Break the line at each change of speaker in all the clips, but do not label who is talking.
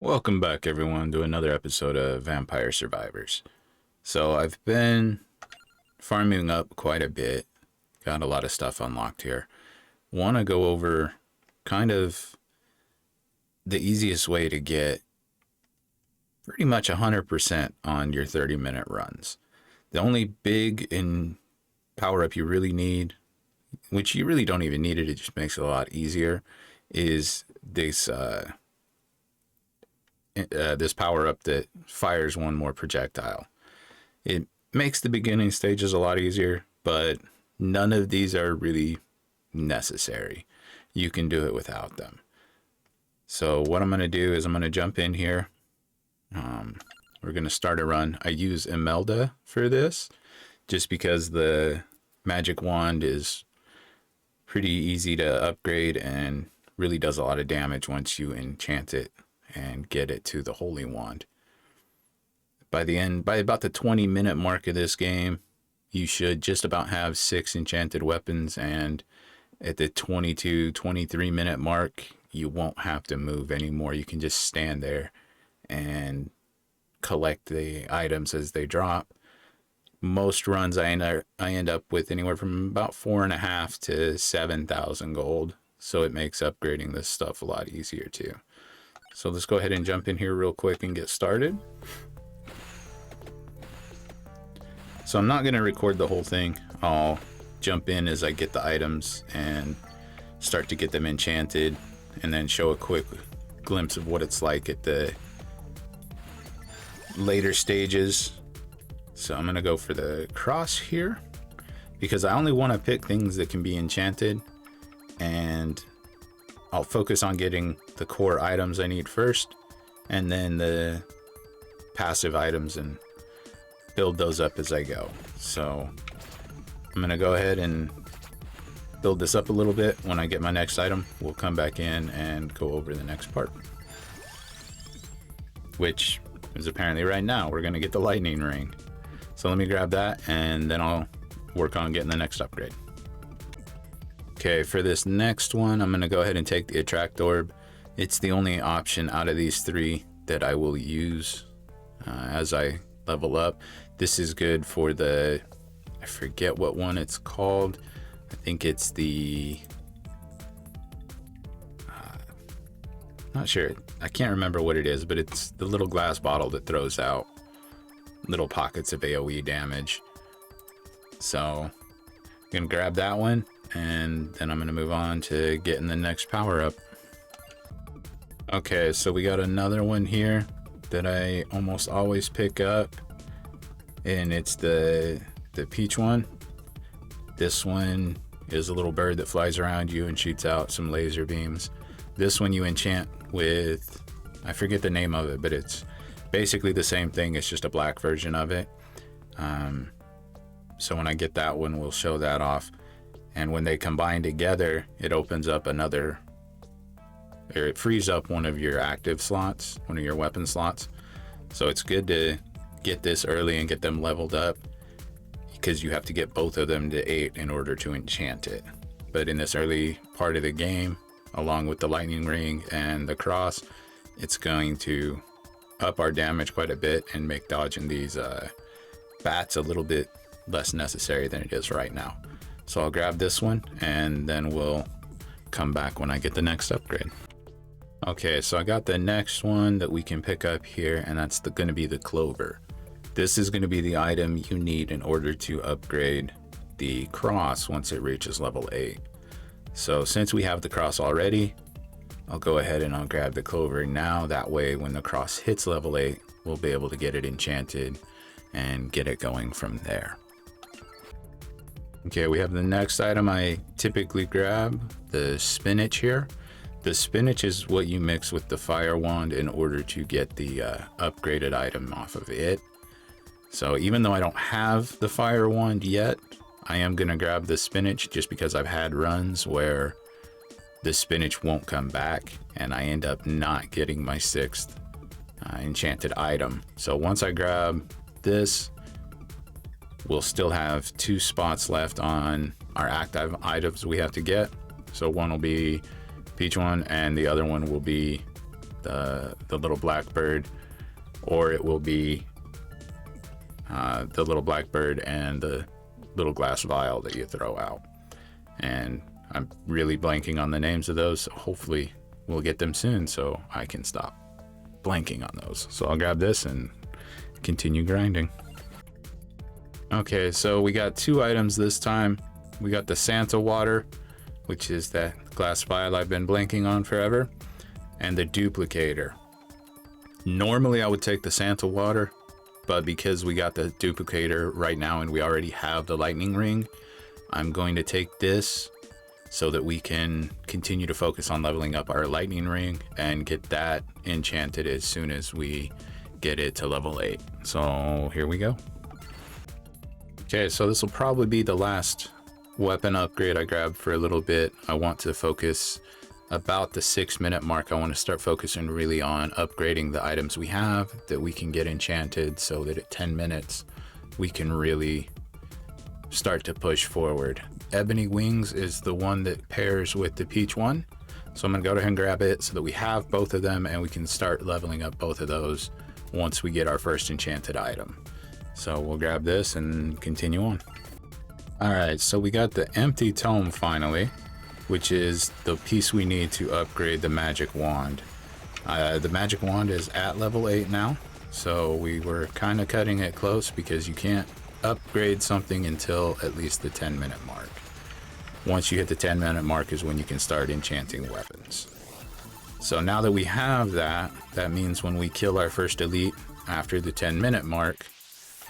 Welcome back, everyone, to another episode of Vampire Survivors. So, I've been farming up quite a bit, got a lot of stuff unlocked here. Want to go over kind of the easiest way to get pretty much 100% on your 30-minute runs. The only big in power up you really need, which you really don't even need it just makes it a lot easier, is this power up that fires one more projectile. It makes the beginning stages a lot easier, but none of these are really necessary. You can do it without them. So what I'm going to do is I'm going to jump in here. We're going to start a run. I use Imelda for this just because the magic wand is pretty easy to upgrade and really does a lot of damage once you enchant it and get it to the holy wand. By about the 20-minute mark of this game, you should just about have 6 enchanted weapons, and at the 23-minute mark, you won't have to move anymore. You can just stand there and collect the items as they drop. Most runs I end up with anywhere from about 4.5 to 7,000 gold, so it makes upgrading this stuff a lot easier too. So let's go ahead and jump in here real quick and get started. So I'm not going to record the whole thing. I'll jump in as I get the items and start to get them enchanted, and then show a quick glimpse of what it's like at the later stages. So I'm going to go for the cross here because I only want to pick things that can be enchanted, and I'll focus on getting the core items I need first, and then the passive items, and build those up as I go. So I'm going to go ahead and build this up a little bit. When I get my next item, we'll come back in and go over the next part, which is apparently right now. We're going to get the lightning ring. So let me grab that, and then I'll work on getting the next upgrade. Okay, for this next one, I'm going to go ahead and take the attract orb. It's the only option out of these 3 that I will use as I level up. This is good for the, I forget what one it's called. I think it's the, not sure. I can't remember what it is, but it's the little glass bottle that throws out little pockets of AoE damage. So I'm going to grab that one, and then I'm going to move on to getting the next power up. Okay, so we got another one here that I almost always pick up, and it's the peach one. This one is a little bird that flies around you and shoots out some laser beams. This one you enchant with, I forget the name of it, but it's basically the same thing. It's just a black version of it. So when I get that one, we'll show that off. And when they combine together, it opens up another, or it frees up one of your active slots, one of your weapon slots. So it's good to get this early and get them leveled up, because you have to get both of them to 8 in order to enchant it. But in this early part of the game, along with the lightning ring and the cross, it's going to up our damage quite a bit and make dodging these bats a little bit less necessary than it is right now. So I'll grab this one, and then we'll come back when I get the next upgrade. Okay, so I got the next one that we can pick up here, and that's going to be the clover. This is going to be the item you need in order to upgrade the cross once it reaches level 8. So since we have the cross already, I'll go ahead and I'll grab the clover now. That way when the cross hits level 8, we'll be able to get it enchanted and get it going from there. Okay, we have the next item I typically grab, the spinach here. The spinach is what you mix with the fire wand in order to get the upgraded item off of it. So even though I don't have the fire wand yet, I am going to grab the spinach just because I've had runs where the spinach won't come back and I end up not getting my 6th enchanted item. So once I grab this, we'll still have 2 spots left on our active items we have to get. So one will be peach one, and the other one will be the little blackbird, or it will be the little blackbird and the little glass vial that you throw out. And I'm really blanking on the names of those, so hopefully we'll get them soon so I can stop blanking on those. So I'll grab this and continue grinding. Okay, so we got 2 items this time. We got the Santa water, which is that glass vial I've been blanking on forever, and the duplicator. Normally I would take the Santa water, but because we got the duplicator right now and we already have the lightning ring, I'm going to take this so that we can continue to focus on leveling up our lightning ring and get that enchanted as soon as we get it to level 8. So here we go. Okay, so this will probably be the last weapon upgrade I grab for a little bit. I want to focus about the 6-minute mark. I want to start focusing really on upgrading the items we have that we can get enchanted, so that at 10 minutes we can really start to push forward. Ebony Wings is the one that pairs with the Peach one, so I'm gonna go ahead and grab it so that we have both of them and we can start leveling up both of those once we get our first enchanted item. So we'll grab this and continue on. All right, so we got the empty tome finally, which is the piece we need to upgrade the magic wand. The magic wand is at level 8 now, so we were kind of cutting it close because you can't upgrade something until at least the 10-minute mark. Once you hit the 10-minute mark is when you can start enchanting weapons. So now that we have that, that means when we kill our first elite after the 10-minute mark,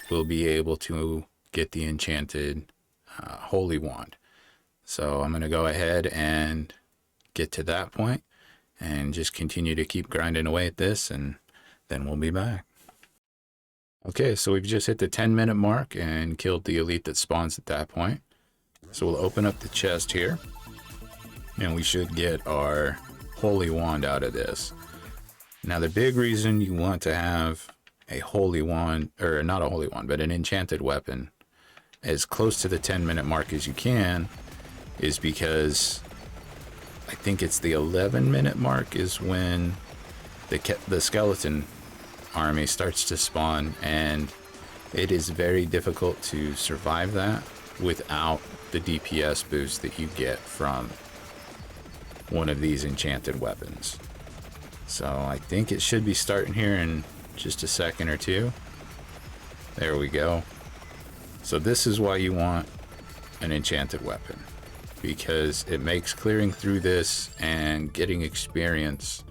we'll be able to get the enchanted holy wand. So I'm going to go ahead and get to that point and just continue to keep grinding away at this, and then we'll be back. Okay, so we've just hit the 10-minute mark and killed the elite that spawns at that point. So we'll open up the chest here, and we should get our holy wand out of this. Now the big reason you want to have a holy wand, or not a holy wand, but an enchanted weapon as close to the 10-minute mark as you can, is because I think it's the 11-minute mark is when the skeleton army starts to spawn, and it is very difficult to survive that without the DPS boost that you get from one of these enchanted weapons. So I think it should be starting here in just a second or two. There we go. So this is why you want an enchanted weapon, because it makes clearing through this and getting experience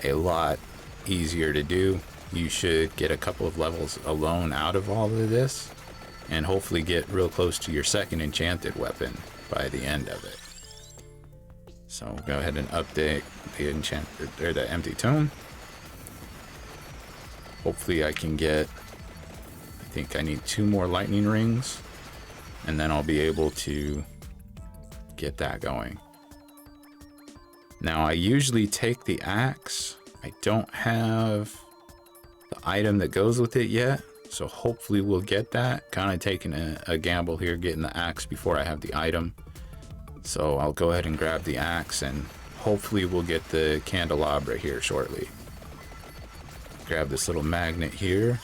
a lot easier to do. You should get a couple of levels alone out of all of this and hopefully get real close to your second enchanted weapon by the end of it. So we'll go ahead and update the enchanted, or the empty tome. Hopefully I can get, I think I need 2 more lightning rings, and then I'll be able to get that going. Now I usually take the axe. I don't have the item that goes with it yet, so hopefully we'll get that. Kind of taking a gamble here getting the axe before I have the item. So I'll go ahead and grab the axe, and hopefully we'll get the candelabra here shortly. Grab this little magnet here.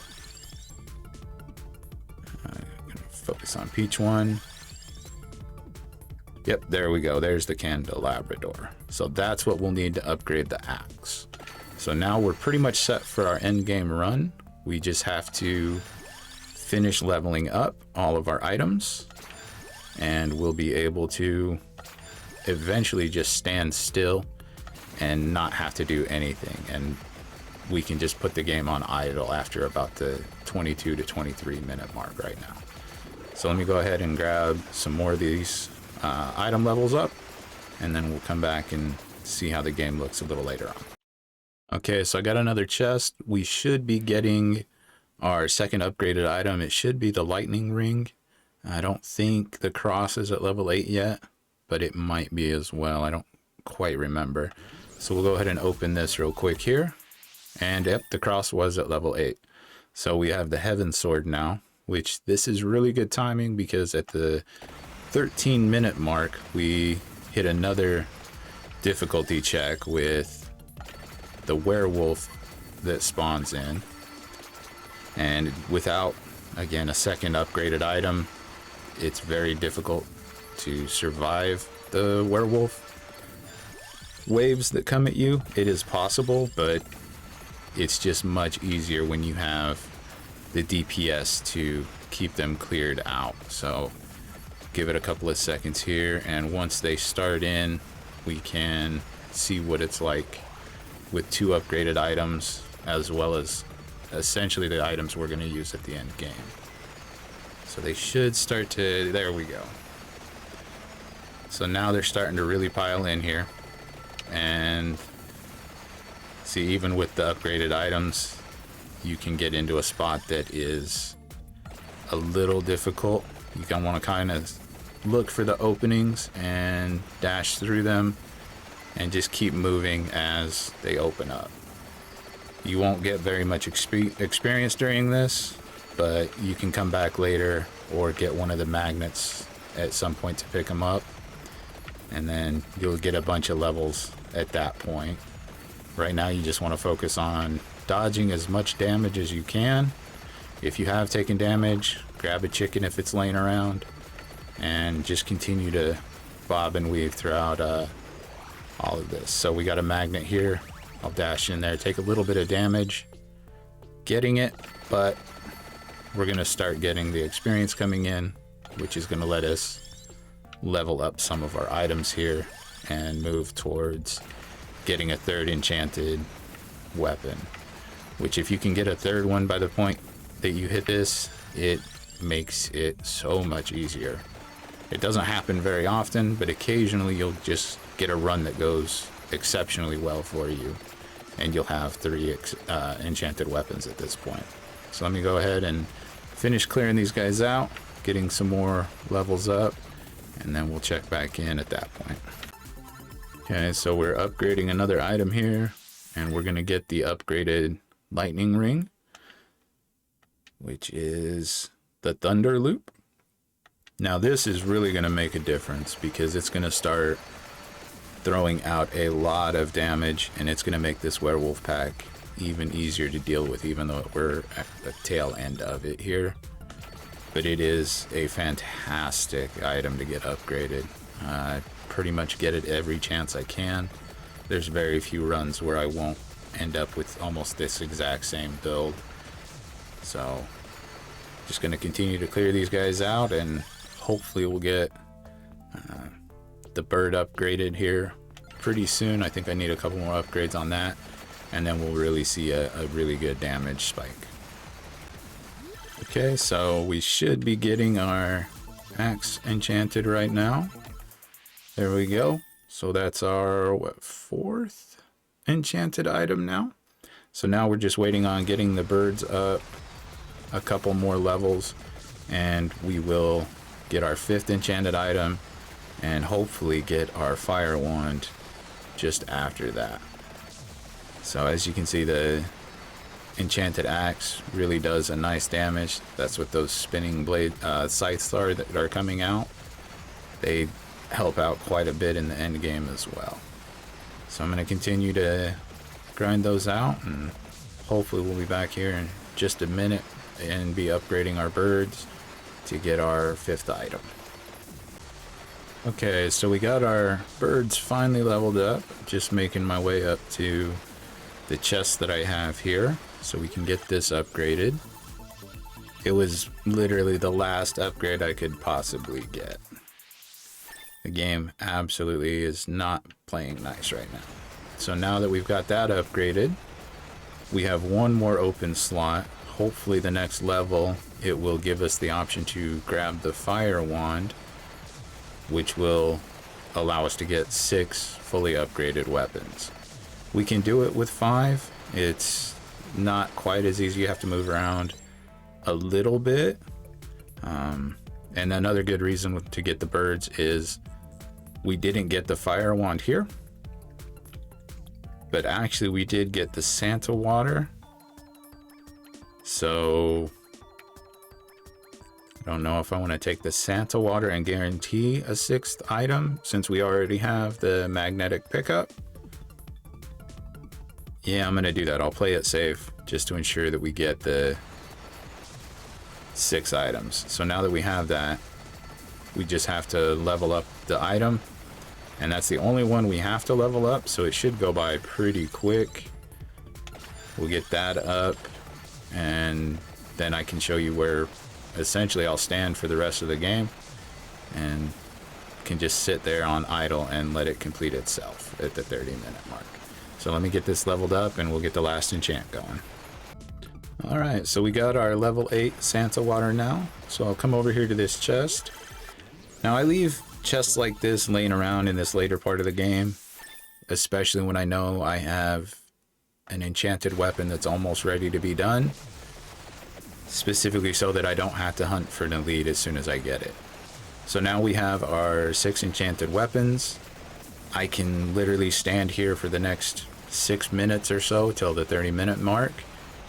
I'm gonna focus on Peach one. Yep, there we go. There's the candelabra door. So that's what we'll need to upgrade the axe. So now we're pretty much set for our end game run. We just have to finish leveling up all of our items, and we'll be able to eventually just stand still and not have to do anything. And we can just put the game on idle after about the 22 to 23 minute mark right now. So let me go ahead and grab some more of these item levels up, and then we'll come back and see how the game looks a little later on. Okay, so I got another chest. We should be getting our second upgraded item. It should be the lightning ring. I don't think the cross is at level 8 yet, but it might be as well. I don't quite remember. So we'll go ahead and open this real quick here. And yep, the cross was at level 8. So we have the Heaven Sword now, which this is really good timing because at the 13-minute mark, we hit another difficulty check with the werewolf that spawns in. And without, again, a second upgraded item, it's very difficult to survive the werewolf waves that come at you. It is possible, but it's just much easier when you have the DPS to keep them cleared out. So give it a couple of seconds here, and once they start in, we can see what it's like with 2 upgraded items, as well as essentially the items we're going to use at the end game. So they should start to, there we go. So now they're starting to really pile in here. And see, even with the upgraded items, you can get into a spot that is a little difficult. You can want to kind of look for the openings and dash through them and just keep moving as they open up. You won't get very much experience during this, but you can come back later or get one of the magnets at some point to pick them up, and then you'll get a bunch of levels at that point. Right now you just want to focus on dodging as much damage as you can. If you have taken damage, grab a chicken if it's laying around, and just continue to bob and weave throughout all of this. So we got a magnet here. I'll dash in there, take a little bit of damage getting it, but we're going to start getting the experience coming in, which is going to let us level up some of our items here and move towards getting a 3rd enchanted weapon, which if you can get a 3rd one by the point that you hit this, it makes it so much easier. It doesn't happen very often, but occasionally you'll just get a run that goes exceptionally well for you, and you'll have 3 enchanted weapons at this point. So let me go ahead and finish clearing these guys out, getting some more levels up, and then we'll check back in at that point. Okay, so we're upgrading another item here, and we're gonna get the upgraded lightning ring, which is the thunder loop. Now this is really gonna make a difference because it's gonna start throwing out a lot of damage, and it's gonna make this werewolf pack even easier to deal with, even though we're at the tail end of it here. But it is a fantastic item to get upgraded. I pretty much get it every chance I can. There's very few runs where I won't end up with almost this exact same build. So just going to continue to clear these guys out, and hopefully we'll get the bird upgraded here pretty soon. I think I need a couple more upgrades on that, and then we'll really see a really good damage spike. Okay, so we should be getting our axe enchanted right now. There we go. So that's our, what, 4th enchanted item now. So now we're just waiting on getting the birds up a couple more levels, and we will get our 5th enchanted item and hopefully get our fire wand just after that. So as you can see, the enchanted axe really does a nice damage. That's what those spinning blade scythes are that are coming out. They help out quite a bit in the end game as well. So I'm going to continue to grind those out, and hopefully we'll be back here in just a minute and be upgrading our birds to get our 5th item. Okay, so we got our birds finally leveled up. Just making my way up to the chest that I have here so we can get this upgraded. It was literally the last upgrade I could possibly get. The game absolutely is not playing nice right now. So now that we've got that upgraded, we have one more open slot. Hopefully the next level, it will give us the option to grab the fire wand, which will allow us to get 6 fully upgraded weapons. We can do it with 5. It's not quite as easy. You have to move around a little bit. And another good reason to get the birds is we didn't get the fire wand here, but actually we did get the Santa water. So I don't know if I want to take the Santa water and guarantee a 6th item since we already have the magnetic pickup. Yeah, I'm gonna do that. I'll play it safe just to ensure that we get the 6 items. So now that we have that, we just have to level up the item, and that's the only one we have to level up, so it should go by pretty quick. We'll get that up, and then I can show you where essentially I'll stand for the rest of the game and can just sit there on idle and let it complete itself at the 30-minute mark. So let me get this leveled up and we'll get the last enchant going. Alright, so we got our level 8 Santa water now. So I'll come over here to this chest. Now I leave chests like this laying around in this later part of the game, especially when I know I have an enchanted weapon that's almost ready to be done, specifically so that I don't have to hunt for an elite as soon as I get it. So now we have our 6 enchanted weapons. I can literally stand here for the next 6 minutes or so till the 30-minute mark,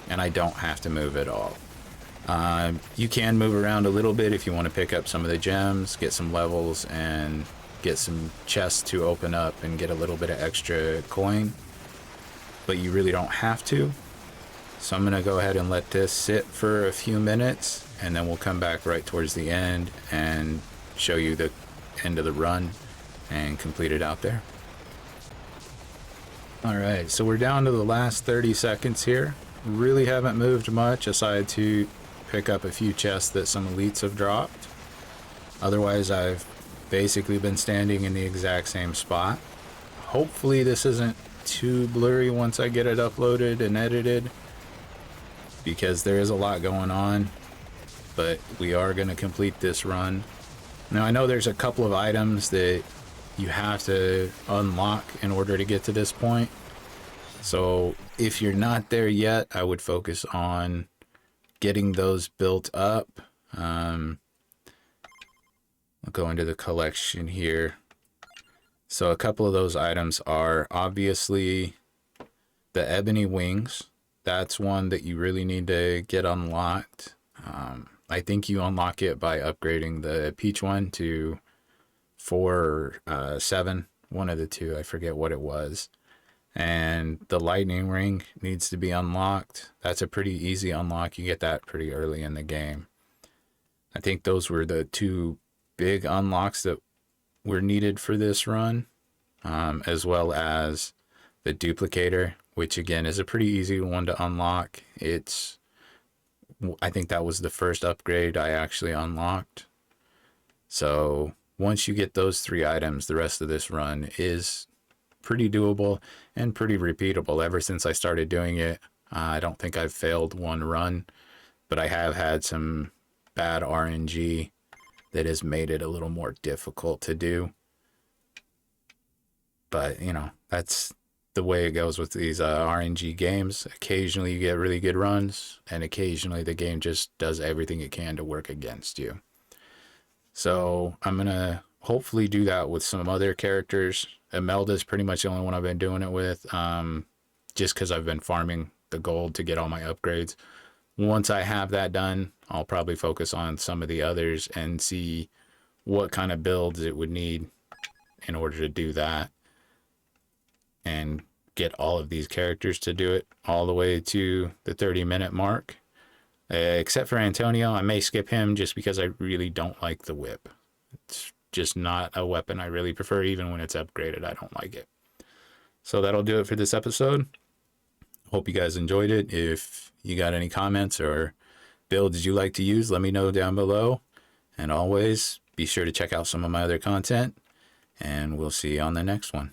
and I don't have to move at all. You can move around a little bit if you want to pick up some of the gems, get some levels, and get some chests to open up and get a little bit of extra coin, but you really don't have to. So I'm going to go ahead and let this sit for a few minutes, and then we'll come back right towards the end and show you the end of the run and complete it out there. Alright, so we're down to the last 30 seconds here. Really haven't moved much aside to pick up a few chests that some elites have dropped. Otherwise, I've basically been standing in the exact same spot. Hopefully this isn't too blurry once I get it uploaded and edited, because there is a lot going on, but we are going to complete this run. Now I know there's a couple of items that you have to unlock in order to get to this point. So if you're not there yet, I would focus on getting those built up. I'll go into the collection here. So a couple of those items are obviously the ebony wings. That's one that you really need to get unlocked. I think you unlock it by upgrading the peach one to 4 or 7, one of the two, I forget what it was. And the lightning ring needs to be unlocked. That's a pretty easy unlock. You get that pretty early in the game. I think those were the 2 big unlocks that were needed for this run, as well as the duplicator, which again is a pretty easy one to unlock. I think that was the first upgrade I actually unlocked. So once you get those 3 items, the rest of this run is pretty doable and pretty repeatable. Ever since I started doing it, I don't think I've failed one run, but I have had some bad RNG that has made it a little more difficult to do. But, you know, that's the way it goes with these RNG games. Occasionally you get really good runs, and occasionally the game just does everything it can to work against you. So I'm going to hopefully do that with some other characters. Imelda is pretty much the only one I've been doing it with, just because I've been farming the gold to get all my upgrades. Once I have that done, I'll probably focus on some of the others and see what kind of builds it would need in order to do that, and get all of these characters to do it all the way to the 30-minute mark. Except for Antonio, I may skip him just because I really don't like the whip. It's just not a weapon I really prefer. Even when it's upgraded, I don't like it. So that'll do it for this episode. Hope you guys enjoyed it. If you got any comments or builds you like to use, let me know down below. And always be sure to check out some of my other content, and we'll see you on the next one.